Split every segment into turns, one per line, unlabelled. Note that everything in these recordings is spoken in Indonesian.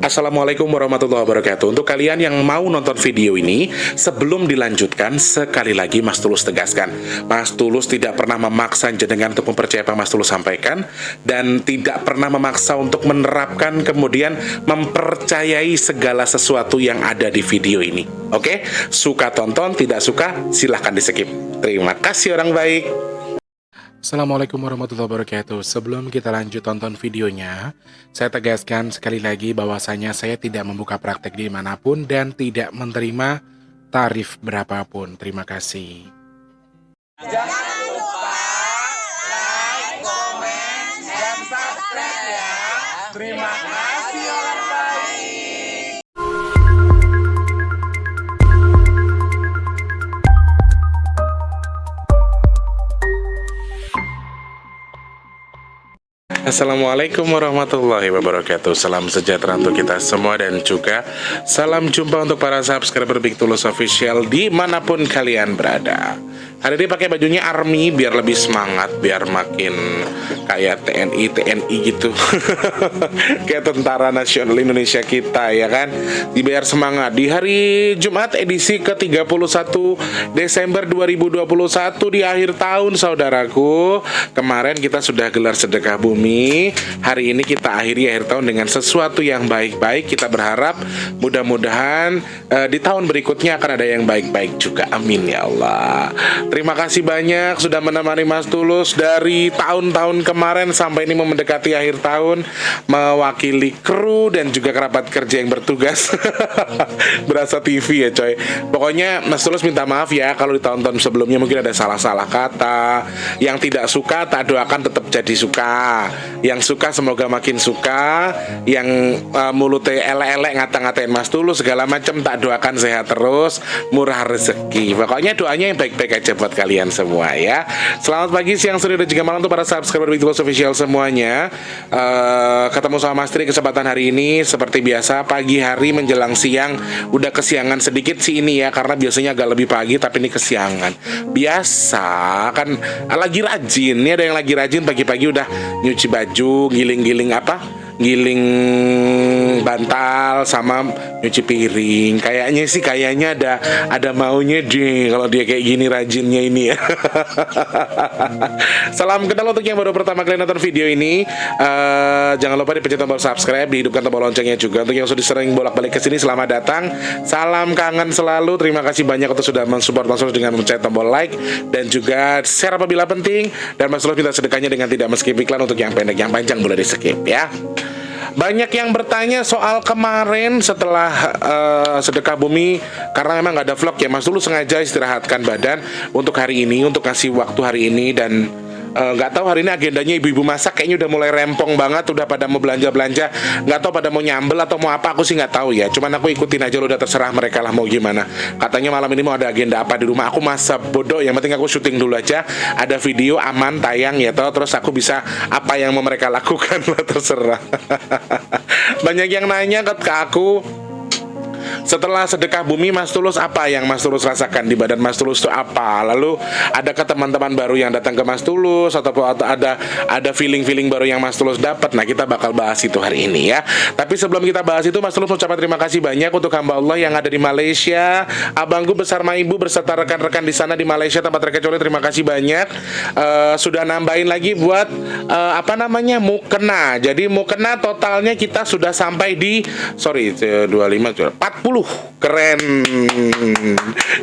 Assalamualaikum warahmatullahi wabarakatuh. Untuk kalian yang mau nonton video ini, sebelum dilanjutkan, sekali lagi Mas Tulus tegaskan, Mas Tulus tidak pernah memaksa jenengan untuk mempercayai apa Mas Tulus sampaikan, dan tidak pernah memaksa untuk menerapkan kemudian mempercayai segala sesuatu yang ada di video ini. Oke? Suka tonton, tidak suka silahkan di skip. Terima kasih orang baik. Assalamualaikum warahmatullahi wabarakatuh. Sebelum kita lanjut tonton videonya, saya tegaskan sekali lagi bahwasanya saya tidak membuka praktek dimanapun dan tidak menerima tarif berapapun. Terima kasih.
Jangan lupa like, komen, dan subscribe ya. Terima kasih orang baik.
Assalamualaikum warahmatullahi wabarakatuh. Salam sejahtera untuk kita semua dan juga salam jumpa untuk para subscriber Big Tulus Official dimanapun kalian berada. Hari ini pakai bajunya Army biar lebih semangat, biar makin kayak TNI gitu. Kayak Tentara Nasional Indonesia kita ya kan. Dibayar semangat di hari Jumat edisi ke-31 Desember 2021 di akhir tahun saudaraku. Kemarin kita sudah gelar sedekah bumi. Hari ini kita akhiri akhir tahun dengan sesuatu yang baik-baik. Kita berharap mudah-mudahan di tahun berikutnya akan ada yang baik-baik juga. Amin ya Allah. Terima kasih banyak sudah menemani Mas Tulus dari tahun-tahun kemarin sampai ini mau mendekati akhir tahun, mewakili kru dan juga kerabat kerja yang bertugas. Berasa TV ya coy. Pokoknya Mas Tulus minta maaf ya kalau di tahun-tahun sebelumnya mungkin ada salah-salah kata. Yang tidak suka tak doakan tetap jadi suka. Yang suka semoga makin suka. Yang mulutnya elek-elek ngata-ngatain Mas Tulus segala macam tak doakan sehat terus, murah rezeki. Pokoknya doanya yang baik-baik aja buat kalian semua ya. Selamat pagi, siang, sore, dan juga malam untuk para subscriber Big Tulus Official semuanya. Ketemu sama Mas Tri kesempatan hari ini seperti biasa pagi hari menjelang siang. Udah kesiangan sedikit sih ini ya, karena biasanya agak lebih pagi tapi ini kesiangan. Biasa kan lagi rajin. Ini ada yang lagi rajin pagi-pagi udah nyuci baju, giling-giling giling bantal sama nyuci piring. Kayaknya ada maunya deh kalau dia kayak gini rajinnya ini ya. Salam kenal untuk yang baru pertama kali nonton video ini. Jangan lupa dipencet tombol subscribe, dihidupkan tombol loncengnya juga. Untuk yang sudah sering bolak-balik ke sini, selamat datang. Salam kangen selalu. Terima kasih banyak untuk sudah mensupport Mas Tulus dengan mencet tombol like dan juga share apabila penting. Dan Mas Tulus minta sedekahnya dengan tidak men-skip iklan. Untuk yang pendek, yang panjang boleh di-skip ya. Banyak yang bertanya soal kemarin setelah sedekah bumi, karena memang nggak ada vlog ya. Mas Tulus sengaja istirahatkan badan untuk hari ini, untuk kasih waktu hari ini. Dan nggak tahu hari ini agendanya ibu-ibu masak kayaknya udah mulai rempong banget, udah pada mau belanja-belanja. Nggak tahu pada mau nyambel atau mau apa, aku sih nggak tahu ya. Cuman aku ikutin aja, udah terserah mereka lah mau gimana. Katanya malam ini mau ada agenda apa di rumah. Aku masa bodoh, yang penting aku syuting dulu aja. Ada video aman tayang ya toh, terus aku bisa apa yang mau mereka lakukan lah, terserah. Banyak yang nanya ke aku, setelah sedekah bumi Mas Tulus apa yang Mas Tulus rasakan di badan Mas Tulus itu apa? Lalu adakah teman-teman baru yang datang ke Mas Tulus atau ada feeling-feeling baru yang Mas Tulus dapat? Nah, kita bakal bahas itu hari ini ya. Tapi sebelum kita bahas itu, Mas Tulus mengucapkan terima kasih banyak untuk hamba Allah yang ada di Malaysia. Abangku besar Maibu beserta rekan-rekan di sana di Malaysia tanpa terkecuali, terima kasih banyak. Sudah nambahin lagi buat mukena. Jadi mukena totalnya kita sudah sampai di 25 40. Keren.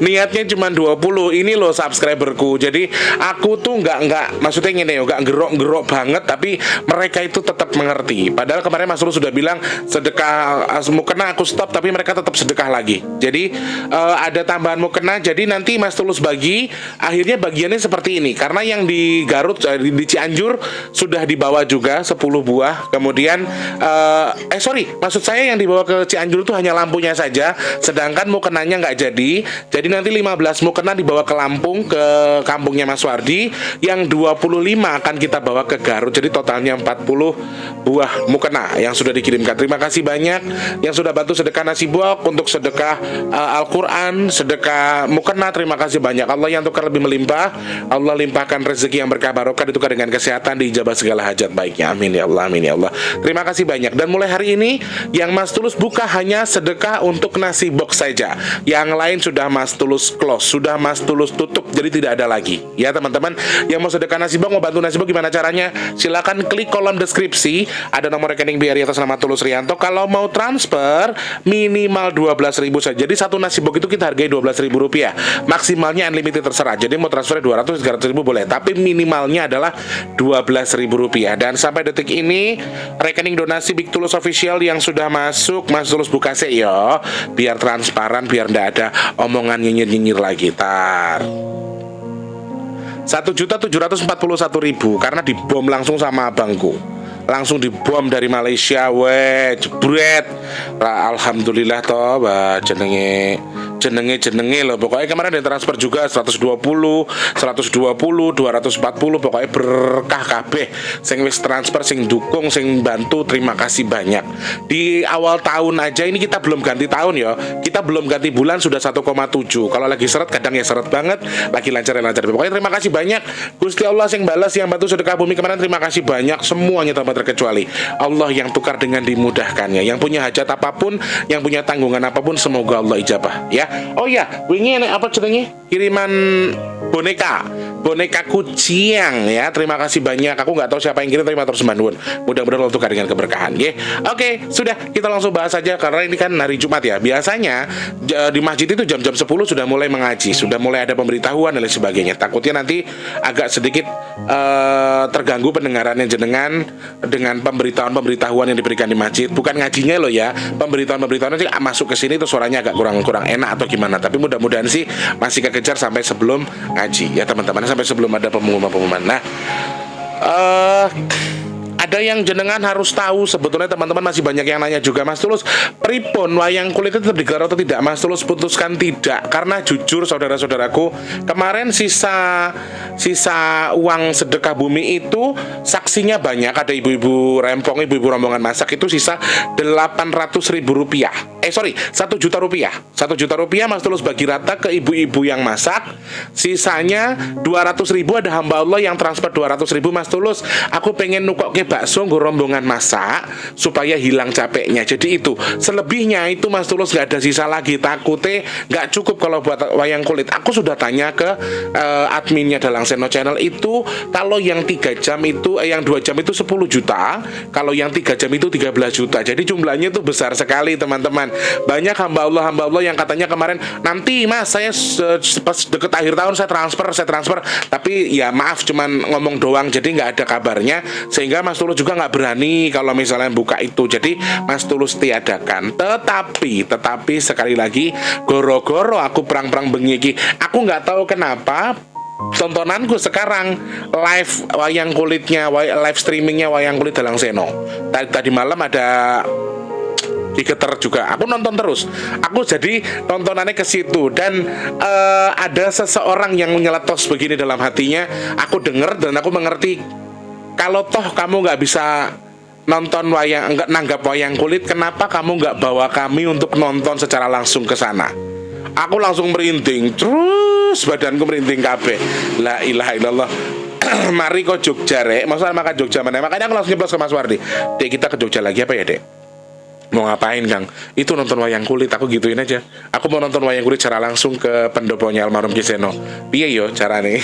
Niatnya cuma 20. Ini loh subscriberku. Jadi aku tuh nggak maksudnya gini ya, nggak gerok-gerok banget, tapi mereka itu tetap mengerti. Padahal kemarin Mas Tulus sudah bilang sedekah mukena aku stop, tapi mereka tetap sedekah lagi. Jadi ada tambahan mukena. Jadi nanti Mas Tulus bagi, akhirnya bagiannya seperti ini. Karena yang di Garut, di Cianjur sudah dibawa juga 10 buah. Kemudian maksud saya yang dibawa ke Cianjur itu hanya lampunya saja. Sedangkan mukenanya nggak jadi nanti 15 mukena dibawa ke Lampung, ke kampungnya Mas Wardi. Yang 25 akan kita bawa ke Garut. Jadi totalnya 40 buah mukena yang sudah dikirimkan. Terima kasih banyak yang sudah bantu sedekah nasi box, untuk sedekah Al-Quran, sedekah mukena. Terima kasih banyak. Allah yang tukar lebih melimpah, Allah limpahkan rezeki yang berkah barokah, ditukar dengan kesehatan, diijabah segala hajat baiknya. Amin ya Allah, amin ya Allah. Terima kasih banyak. Dan mulai hari ini yang Mas Tulus buka hanya sedekah untuk nasi box saja. Yang lain sudah Mas Tulus close, sudah Mas Tulus tutup, jadi tidak ada lagi. Ya teman-teman, yang mau sedekah nasi box, mau bantu nasi box, gimana caranya? Silakan klik kolom deskripsi, ada nomor rekening BRI atas nama Tulus Rianto. Kalau mau transfer minimal 12.000 saja. Jadi satu nasi box itu kita hargai 12.000 rupiah. Maksimalnya unlimited terserah. Jadi mau transfer 200, 300 ribu boleh, tapi minimalnya adalah 12.000 rupiah. Dan sampai detik ini rekening donasi Big Tulus Official yang sudah masuk, Mas Tulus buka sih yo, biar transparan, biar ndak ada omongan nyinyir-nyinyir lagi. Tar 1.741.000 karena dibom langsung sama abangku, langsung dibom dari Malaysia, jebret. Alhamdulillah toh, jenenge loh. Pokoknya kemarin ada transfer juga 120, 240, pokoknya berkah kabeh. Sing wis transfer, sing dukung, sing bantu, terima kasih banyak. Di awal tahun aja ini kita belum ganti tahun ya. Kita belum ganti bulan sudah 1,7. Kalau lagi seret kadang ya seret banget, lagi lancar. Pokoknya terima kasih banyak. Gusti Allah sing balas, yang bantu sedekah bumi kemarin, terima kasih banyak semuanya tanpa terkecuali. Allah yang tukar dengan dimudahkannya. Yang punya hajat apapun, yang punya tanggungan apapun, semoga Allah ijabah ya. Oh ya, wingi ini apa jenenge? Kiriman boneka kucing ya. Terima kasih banyak. Aku nggak tahu siapa yang kirim, terima terus bantuan. Mudah-mudahan Allah tukar dengan keberkahan ya. Oke, sudah, kita langsung bahas saja karena ini kan hari Jumat ya. Biasanya di masjid itu jam-jam 10 sudah mulai mengaji, sudah mulai ada pemberitahuan dan lain sebagainya. Takutnya nanti agak sedikit terganggu pendengarannya jenengan dengan pemberitahuan yang diberikan di masjid. Bukan ngajinya loh ya, pemberitahuan sih masuk ke sini tuh suaranya agak kurang enak atau gimana. Tapi mudah-mudahan sih masih kekejar sampai sebelum ngaji ya teman-teman, sampai sebelum ada pengumuman. Nah, ada yang jenengan harus tahu. Sebetulnya teman-teman masih banyak yang nanya juga, Mas Tulus, pripun wayang kulit itu tetap digelar atau tidak? Mas Tulus putuskan tidak, karena jujur saudara-saudaraku, kemarin sisa uang sedekah bumi itu saksinya banyak. Ada ibu-ibu rempong, ibu-ibu rombongan masak itu sisa 800.000 rupiah. 1 juta rupiah. 1 juta rupiah Mas Tulus bagi rata ke ibu-ibu yang masak. Sisanya 200.000 ada hamba Allah yang transfer 200.000. Mas Tulus, aku pengen nukok ke bakso nggo rombongan masak supaya hilang capeknya. Jadi itu, selebihnya itu Mas Tulus nggak ada sisa lagi. Takutnya nggak cukup kalau buat wayang kulit. Aku sudah tanya ke adminnya Dalang Seno Channel itu, kalau yang 3 jam itu yang 2 jam itu 10 juta, kalau yang 3 jam itu 13 juta. Jadi jumlahnya itu besar sekali teman-teman. Banyak hamba Allah yang katanya kemarin, nanti Mas saya pas deket akhir tahun saya transfer, tapi ya maaf cuman ngomong doang, jadi nggak ada kabarnya, sehingga Mas Tulus juga nggak berani kalau misalnya buka itu. Jadi Mas Tulus tiadakan. Tetapi sekali lagi, goro-goro aku perang bengi, aku nggak tahu kenapa tontonanku sekarang live wayang kulitnya, live streamingnya wayang kulit Dalang Seno. Tadi malam ada Digeter juga, aku nonton terus. Aku jadi tontonannya ke situ. Dan ada seseorang yang nyeletos begini dalam hatinya. Aku dengar dan aku mengerti, kalau toh kamu nggak bisa nonton wayang, enggak nanggap wayang kulit, kenapa kamu nggak bawa kami untuk nonton secara langsung ke sana? Aku langsung merinding, terus badanku merinding kabeh. La ilaha illallah. Mari kok Jogja rek, maksudnya makan Jogja mana? Makanya aku langsung nyeplos ke Mas Wardi. Dek, kita ke Jogja lagi apa ya dek? Mau ngapain Kang? Itu nonton wayang kulit, aku gituin aja. Aku mau nonton wayang kulit secara langsung ke pendoponya almarhum Kiseno. Piye yo carane?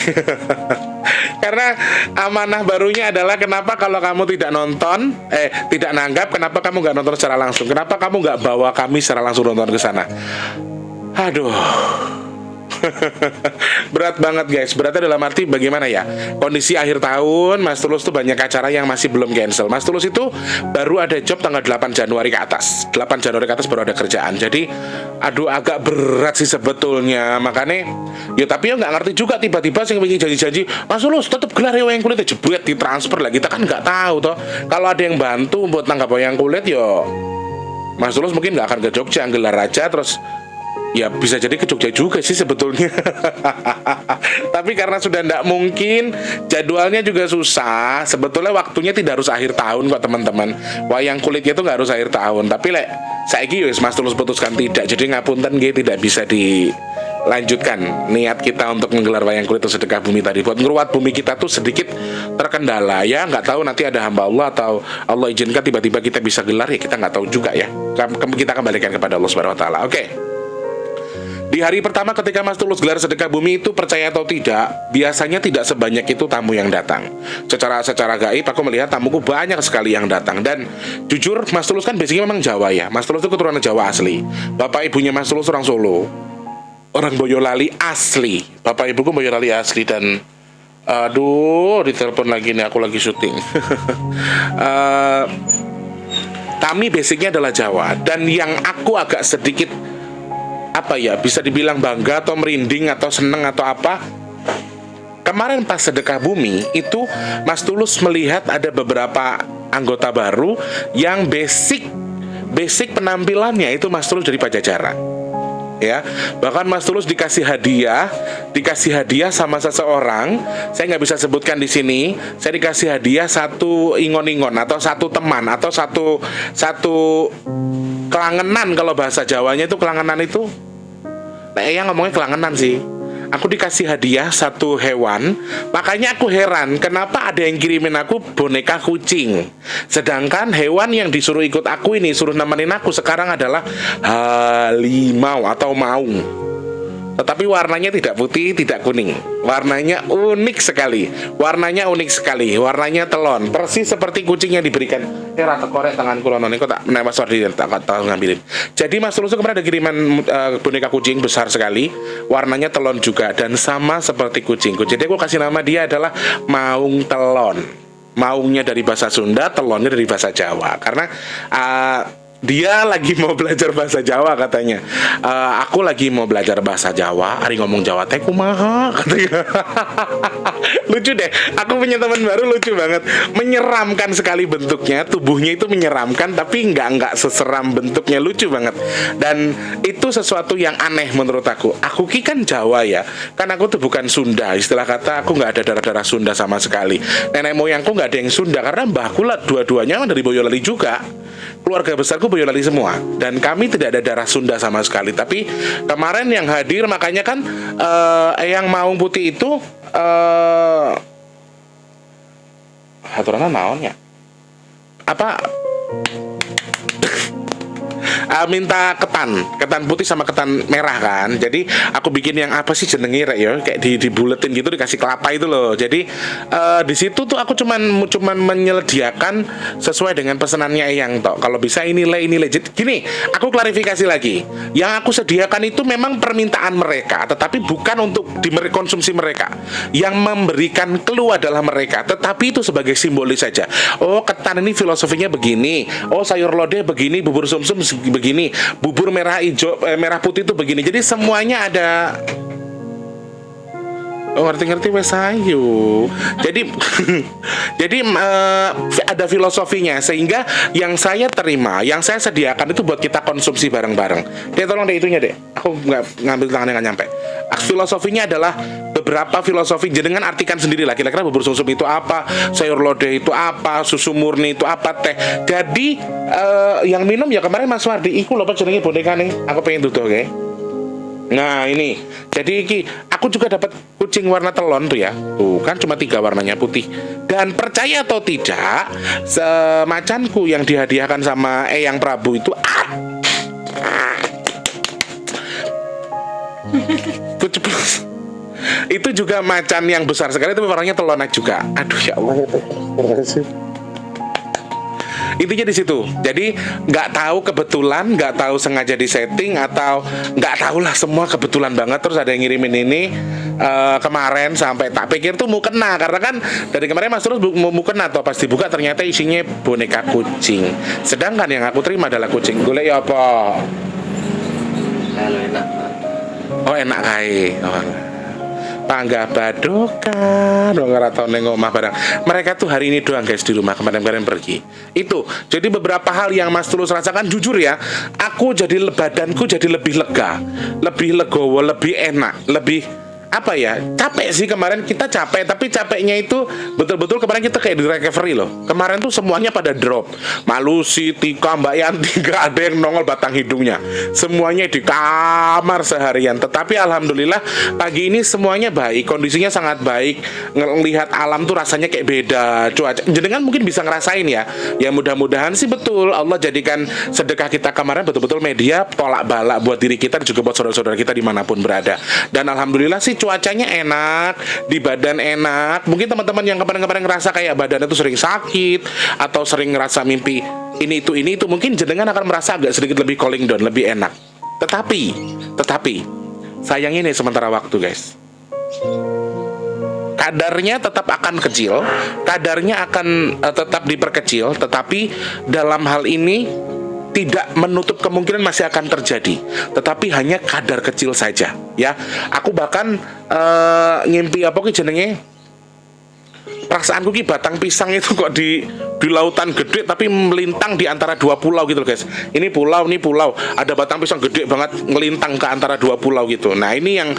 Karena amanah barunya adalah, kenapa kalau kamu tidak nonton, tidak nanggap, kenapa kamu nggak nonton secara langsung? Kenapa kamu nggak bawa kami secara langsung nonton ke sana? Aduh. Berat banget guys. Beratnya dalam arti bagaimana ya, kondisi akhir tahun Mas Tulus tuh banyak acara yang masih belum cancel. Mas Tulus itu baru ada job tanggal 8 Januari ke atas. 8 Januari ke atas baru ada kerjaan. Jadi aduh agak berat sih sebetulnya. Makanya ya, tapi ya nggak ngerti juga, tiba-tiba sing ingin janji-janji Mas Tulus tetap gelar ya wayang kulit, jebret ditransfer lah. Kita kan nggak tahu toh. Kalau ada yang bantu buat tanggap wayang kulit, yo Mas Tulus mungkin nggak akan ke Jogja, gelar aja terus Ya bisa jadi ke Jogja juga sih sebetulnya. Tapi karena sudah tidak mungkin, jadwalnya juga susah. Sebetulnya waktunya tidak harus akhir tahun kok teman-teman. Wayang kulitnya itu nggak harus akhir tahun. Tapi saiki wis Mas Tulus putuskan tidak. Jadi ngapunten nggih tidak bisa dilanjutkan niat kita untuk menggelar wayang kulit atau sedekah bumi tadi. Buat ngeruat bumi kita tuh sedikit terkendala ya. Nggak tahu nanti ada hamba Allah atau Allah izinkan tiba-tiba kita bisa gelar ya, kita nggak tahu juga ya. Kita kembalikan kepada Allah Subhanahu Wa Taala. Oke. Di hari pertama ketika Mas Tulus gelar sedekah bumi itu, percaya atau tidak, biasanya tidak sebanyak itu tamu yang datang. Secara gaib aku melihat tamuku banyak sekali yang datang. Dan jujur Mas Tulus kan basicnya memang Jawa ya. Mas Tulus itu keturunan Jawa asli. Bapak ibunya Mas Tulus orang Solo, orang Boyolali asli. Bapak ibuku Boyolali asli. Dan aduh, ditelepon lagi nih, aku lagi syuting. Kami basicnya adalah Jawa. Dan yang aku agak sedikit bisa dibilang bangga atau merinding atau seneng atau apa, kemarin pas sedekah bumi itu Mas Tulus melihat ada beberapa anggota baru yang basic penampilannya itu Mas Tulus dari Pajajaran ya. Bahkan Mas Tulus dikasih hadiah sama seseorang, saya nggak bisa sebutkan di sini. Saya dikasih hadiah satu ingon-ingon atau satu teman atau satu kelangenan. Kalau bahasa Jawanya itu kelangenan itu, yang ngomongnya kelangenan sih. Aku dikasih hadiah satu hewan. Makanya aku heran kenapa ada yang kirimin aku boneka kucing, sedangkan hewan yang disuruh ikut aku ini, suruh nemenin aku sekarang adalah harimau atau maung. Tetapi warnanya tidak putih, tidak kuning. Warnanya unik sekali. Warnanya telon. Persis seperti kucing yang diberikan. Rata korek tangan kulonon. Kok tak menewas tak ngambilin. Jadi Mas Tulus kemarin ada kiriman boneka kucing besar sekali. Warnanya telon juga. Dan sama seperti kucingku. Jadi aku kasih nama dia adalah Maung Telon. Maungnya dari bahasa Sunda, telonnya dari bahasa Jawa. Karena dia lagi mau belajar bahasa Jawa katanya. Aku lagi mau belajar bahasa Jawa. Ari ngomong Jawa teh kumaha katanya. Lucu deh. Aku punya teman baru lucu banget. Menyeramkan sekali bentuknya. Tubuhnya itu menyeramkan, tapi nggak seseram bentuknya, lucu banget. Dan itu sesuatu yang aneh menurut aku. Aku kan Jawa ya. Kan aku tuh bukan Sunda. Istilah kata aku nggak ada darah-darah Sunda sama sekali. Nenek moyangku nggak ada yang Sunda karena mbahku lah dua-duanya dari Boyolali juga. Keluarga besarku Boyolali semua, dan kami tidak ada darah Sunda sama sekali. Tapi kemarin yang hadir, makanya kan yang Maung Putih itu aturannya naonnya minta ketan putih sama ketan merah kan. Jadi aku bikin yang apa sih jenenge rek ya, kayak dibuletin gitu, dikasih kelapa itu loh. Jadi di situ tuh aku cuman menyediakan sesuai dengan pesanannya Eyang tok. Kalau bisa ini legit. Gini, aku klarifikasi lagi. Yang aku sediakan itu memang permintaan mereka, tetapi bukan untuk dikonsumsi mereka. Yang memberikan clue adalah mereka, tetapi itu sebagai simbolis saja. Oh, ketan ini filosofinya begini. Oh, sayur lodeh begini, bubur sumsum begini, bubur merah merah putih itu begini. Jadi semuanya ada. Oh, ngerti wes ayu. Jadi ada filosofinya, sehingga yang saya terima, yang saya sediakan itu buat kita konsumsi bareng-bareng. Tolong deh itunya deh. Aku nggak ngambil tangannya nggak nyampe. Filosofinya adalah beberapa filosofi. Jenengan artikan sendiri lah. Kira-kira bubur sumsum itu apa, sayur lodeh itu apa, susu murni itu apa, teh. Jadi yang minum ya kemarin Mas Wardi. Iku lupa jenenge boneka nih. Aku pengen tutup oke. Nah ini, jadi aku juga dapat kucing warna telon tuh ya. Tuh kan cuma 3 warnanya putih. Dan percaya atau tidak, semacanku yang dihadiahkan sama Eyang Prabu itu itu juga macan yang besar sekali, tapi warnanya telonak juga. Aduh ya Allah, intinya di situ. Jadi nggak tahu kebetulan, nggak tahu sengaja disetting, atau nggak tahu lah, semua kebetulan banget. Terus ada yang ngirimin ini kemarin, sampai tak pikir tuh mau kena, karena kan dari kemarin Mas terus mau kena atau pas dibuka ternyata isinya boneka kucing. Sedangkan yang aku terima adalah kucing. Golek ya apa?
Halo, enak.
Oh enak kai. Oh. panggah badokan wong ora tau ning omah barang. Mereka tuh hari ini doang guys di rumah, kemarin-kemarin pergi. Itu. Jadi beberapa hal yang Mas Tulus rasakan jujur ya, aku jadi badanku jadi lebih lega, lebih legowo, lebih enak, lebih apa ya, capek sih kemarin kita capek, tapi capeknya itu betul-betul kemarin kita kayak di recovery loh. Kemarin tuh semuanya pada drop. Malusi, Tika, Mbak Yanti gak ada yang nongol batang hidungnya. Semuanya di kamar seharian. Tetapi alhamdulillah pagi ini semuanya baik, kondisinya sangat baik. Ngelihat alam tuh rasanya kayak beda. Cuaca, jenengan mungkin bisa ngerasain ya. Ya mudah-mudahan sih betul Allah jadikan sedekah kita kemarin betul-betul media tolak balak buat diri kita dan juga buat saudara-saudara kita dimanapun berada. Dan alhamdulillah sih cuacanya enak, di badan enak. Mungkin teman-teman yang kemarin-kemarin ngerasa kayak badannya tuh sering sakit atau sering ngerasa mimpi ini itu mungkin jenengan akan merasa agak sedikit lebih cooling down, lebih enak. Tetapi sayangnya ini sementara waktu guys. Kadarnya tetap akan kecil, kadarnya akan tetap diperkecil, tetapi dalam hal ini tidak menutup kemungkinan masih akan terjadi, tetapi hanya kadar kecil saja ya. Aku bahkan ngimpi apa ki jenenge, perasaanku ki batang pisang itu kok di lautan gede tapi melintang di antara dua pulau gitu loh guys. Ini pulau, ada batang pisang gede banget ngelintang ke antara dua pulau gitu. Nah ini yang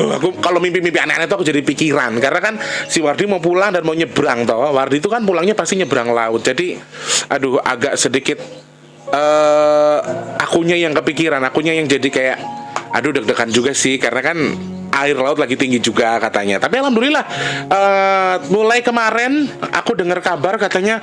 aku kalau mimpi-mimpi aneh-aneh itu aku jadi pikiran, karena kan si Wardi mau pulang dan mau nyebrang toh. Wardi itu kan pulangnya pasti nyebrang laut. Jadi aduh agak sedikit akunya yang kepikiran, akunya yang jadi kayak aduh deg-degan juga sih, karena kan air laut lagi tinggi juga katanya. Tapi alhamdulillah mulai kemarin aku dengar kabar katanya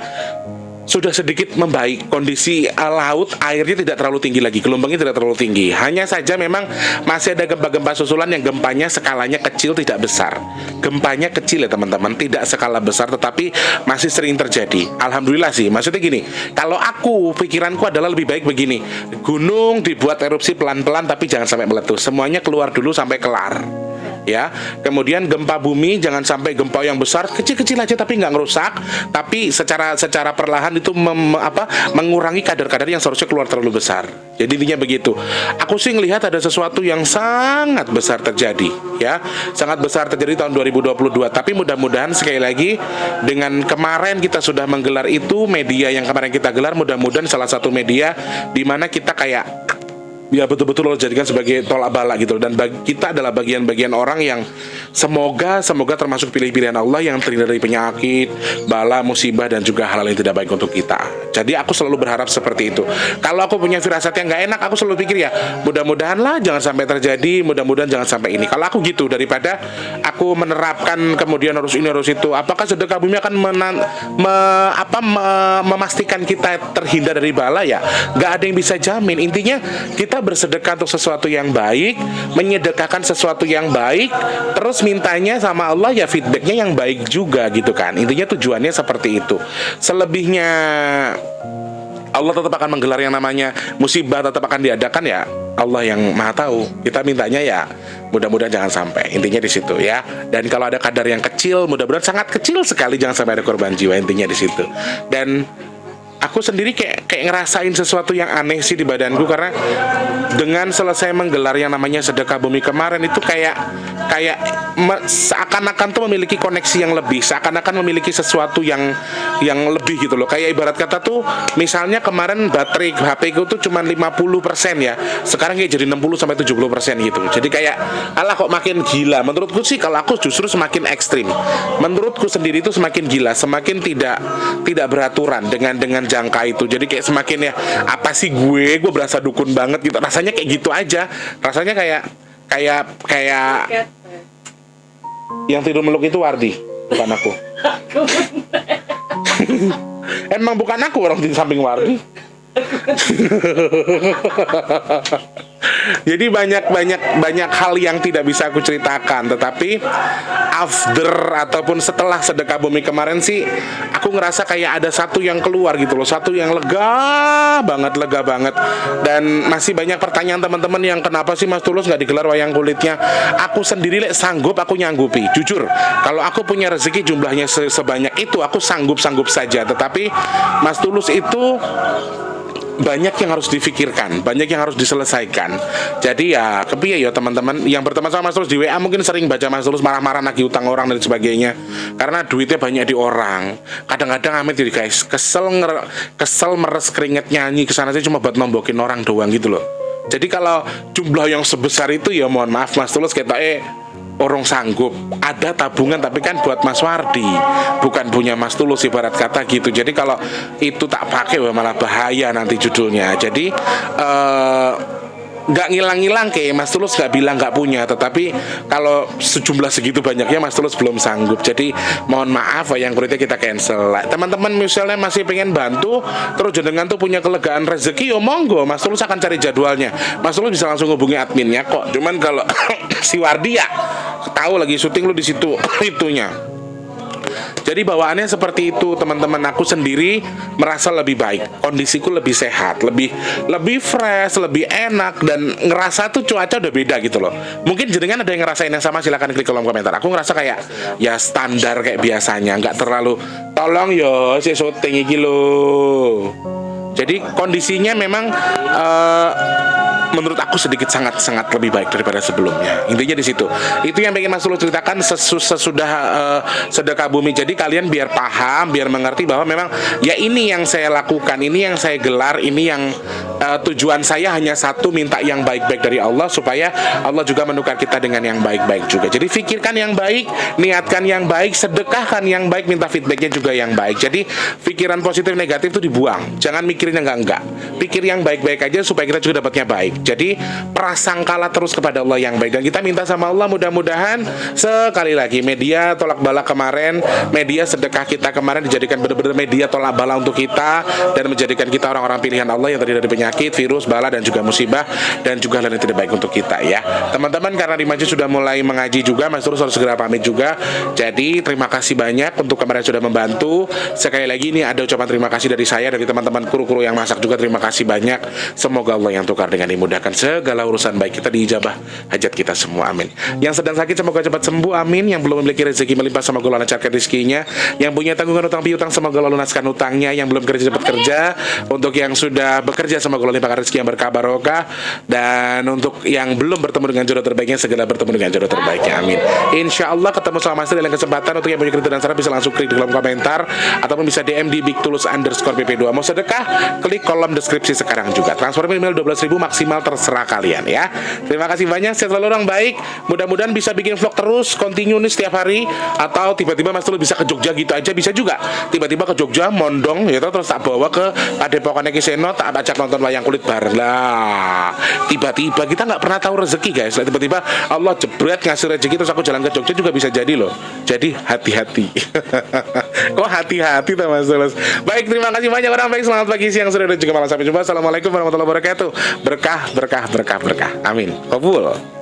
sudah sedikit membaik kondisi laut, airnya tidak terlalu tinggi lagi, gelombangnya tidak terlalu tinggi. Hanya saja memang masih ada gempa-gempa susulan yang gempanya skalanya kecil, tidak besar. Gempanya kecil ya teman-teman, tidak skala besar, tetapi masih sering terjadi. Alhamdulillah sih, maksudnya gini, kalau aku, pikiranku adalah lebih baik begini, gunung dibuat erupsi pelan-pelan tapi jangan sampai meletus, semuanya keluar dulu sampai kelar ya. Kemudian gempa bumi jangan sampai gempa yang besar, kecil-kecil aja tapi nggak ngerusak, tapi secara perlahan itu mengurangi kadar-kadar yang seharusnya keluar terlalu besar. Jadi intinya begitu. Aku sih ngelihat ada sesuatu yang sangat besar terjadi ya, sangat besar terjadi tahun 2022. Tapi mudah-mudahan sekali lagi dengan kemarin kita sudah menggelar itu, media yang kemarin kita gelar, mudah-mudahan salah satu media di mana kita kayak ya betul-betul lo jadikan sebagai tolak balak gitu. Dan kita adalah bagian-bagian orang yang semoga termasuk pilih-pilihan Allah yang terhindar dari penyakit, bala, musibah dan juga hal-hal yang tidak baik untuk kita. Jadi aku selalu berharap seperti itu. Kalau aku punya firasat yang nggak enak, aku selalu pikir ya mudah-mudahan lah jangan sampai terjadi, mudah-mudahan jangan sampai ini. Kalau aku gitu, daripada aku menerapkan kemudian harus ini harus itu. Apakah sedekah bumi akan memastikan kita terhindar dari bala? Ya nggak ada yang bisa jamin. Intinya kita bersedekah untuk sesuatu yang baik, menyedekahkan sesuatu yang baik, terus mintanya sama Allah ya feedbacknya yang baik juga gitu kan. Intinya tujuannya seperti itu. Selebihnya Allah tetap akan menggelar yang namanya musibah, tetap akan diadakan ya Allah yang maha tahu. Kita mintanya ya mudah-mudahan jangan sampai, intinya di situ ya. Dan kalau ada kadar yang kecil, mudah-mudahan sangat kecil sekali, jangan sampai ada korban jiwa, intinya di situ. Dan aku sendiri kayak ngerasain sesuatu yang aneh sih di badanku, karena dengan selesai menggelar yang namanya sedekah bumi kemarin itu kayak seakan-akan tuh memiliki koneksi yang lebih, seakan-akan memiliki sesuatu yang lebih gitu loh. Kayak ibarat kata tuh misalnya kemarin baterai HP ku tuh cuma 50% ya, sekarang kayak jadi 60-70% gitu. Jadi kayak alah kok makin gila. Menurutku sih kalau aku justru semakin ekstrim. Menurutku sendiri itu semakin gila, semakin tidak beraturan dengan jangka itu. Jadi kayak semakin ya apa sih gue berasa dukun banget gitu. Rasanya kayak gitu aja. Rasanya kayak yang tidur meluk itu Wardi, bukan aku. Emang bukan aku orang di samping Wardi. Jadi banyak hal yang tidak bisa aku ceritakan, tetapi after ataupun setelah sedekah bumi kemarin sih aku ngerasa kayak ada satu yang keluar gitu loh, satu yang lega banget. Dan masih banyak pertanyaan teman-teman yang kenapa sih Mas Tulus nggak digelar wayang kulitnya. Aku sendiri sanggup, aku nyanggupi. Jujur, kalau aku punya rezeki jumlahnya sebanyak itu, aku sanggup saja. Tetapi Mas Tulus itu banyak yang harus difikirkan, banyak yang harus diselesaikan. Jadi ya kepiye ya teman-teman yang berteman sama Mas Tulus di WA mungkin sering baca Mas Tulus marah-marah nagih utang orang dan sebagainya. Karena duitnya banyak di orang. Kadang-kadang Amit jadi guys kesel meres keringet nyanyi kesana sih cuma buat nombokin orang doang gitu loh. Jadi kalau jumlah yang sebesar itu ya mohon maaf Mas Tulus orang sanggup. Ada tabungan tapi kan buat Mas Wardi, bukan punya Mas Tulus ibarat kata gitu. Jadi kalau itu tak pakai malah bahaya nanti judulnya. Jadi nggak ngilang-ngilang kayak Mas Tulus nggak bilang nggak punya, tetapi kalau sejumlah segitu banyaknya Mas Tulus belum sanggup. Jadi mohon maaf yang kulitnya kita cancel. Teman-teman misalnya masih pengen bantu terus jenengan tuh punya kelegaan rezeki, yo monggo Mas Tulus akan cari jadwalnya. Mas Tulus bisa langsung hubungi adminnya kok. Cuman kalau si Wardi ya tahu lagi syuting lu di situ itunya. Jadi bawaannya seperti itu teman-teman. Aku sendiri merasa lebih baik, kondisiku lebih sehat, lebih fresh, lebih enak, dan ngerasa tuh cuaca udah beda gitu loh. Mungkin jenengan ada yang ngerasain yang sama, silahkan klik kolom komentar. Aku ngerasa kayak ya standar kayak biasanya, nggak terlalu tolong yo si syuting iki loh. Jadi kondisinya memang menurut aku sedikit sangat lebih baik daripada sebelumnya. Intinya di situ. Itu yang pengen Mas Tulus ceritakan sesudah sedekah bumi. Jadi kalian biar paham, biar mengerti bahwa memang ya ini yang saya lakukan, ini yang saya gelar, ini yang tujuan saya hanya satu, minta yang baik-baik dari Allah supaya Allah juga menukar kita dengan yang baik-baik juga. Jadi pikirkan yang baik, niatkan yang baik, sedekahkan yang baik, minta feedbacknya juga yang baik. Jadi pikiran positif negatif itu dibuang. Jangan mikirin yang enggak. Pikir yang baik-baik aja supaya kita juga dapatnya baik. Jadi prasangkalah terus kepada Allah yang baik. Dan kita minta sama Allah mudah-mudahan sekali lagi media tolak bala kemarin, media sedekah kita kemarin dijadikan benar-benar media tolak bala untuk kita, dan menjadikan kita orang-orang pilihan Allah yang terdiri dari penyakit, virus, bala, dan juga musibah, dan juga hal yang tidak baik untuk kita ya. Teman-teman, karena di masjid sudah mulai mengaji juga, Mas Tulus harus segera pamit juga. Jadi terima kasih banyak untuk kemarin sudah membantu. Sekali lagi ini ada ucapan terima kasih dari saya, dari teman-teman kru-kru yang masak juga, terima kasih banyak. Semoga Allah yang tukar dengan dimudahkan segala urusan baik kita, diijabah hajat kita semua, amin. Yang sedang sakit semoga cepat sembuh, amin. Yang belum memiliki rezeki melimpah semoga Allah lancarkan rezekinya. Yang punya tanggungan utang piutang semoga Allah lunaskan utangnya. Yang belum kerja cepat kerja. Untuk yang sudah bekerja semoga Allah limpahkan rezeki yang berkah barokah. Dan untuk yang belum bertemu dengan jodoh terbaiknya segera bertemu dengan jodoh terbaiknya, amin. Insya Allah ketemu sama Mas dalam kesempatan. Untuk yang punya cerita dan saran bisa langsung klik di kolom komentar ataupun bisa DM di bigtulus_pp2. Mau sedekah klik kolom deskripsi sekarang juga. Transfer minimal 12.000 maksimal terserah kalian ya. Terima kasih banyak, sehat selalu orang baik. Mudah-mudahan bisa bikin vlog terus, continue nih setiap hari. Atau tiba-tiba Mas Tulus bisa ke Jogja gitu aja bisa juga. Tiba-tiba ke Jogja mondong ya, terus tak bawa ke Padepokan Kiseno, tak ajak nonton wayang kulit bareng lah. Tiba-tiba kita nggak pernah tahu rezeki guys. Tiba-tiba Allah jebret ngasih rezeki terus aku jalan ke Jogja juga bisa jadi loh. Jadi hati-hati. Kok hati-hati tuh Mas Tulus. Baik, terima kasih banyak orang baik. Selamat pagi, siang, sore, dan juga malam. Sampai jumpa. Assalamualaikum warahmatullahi wabarakatuh. Berkah, berkah, berkah, berkah. Amin. Kabul.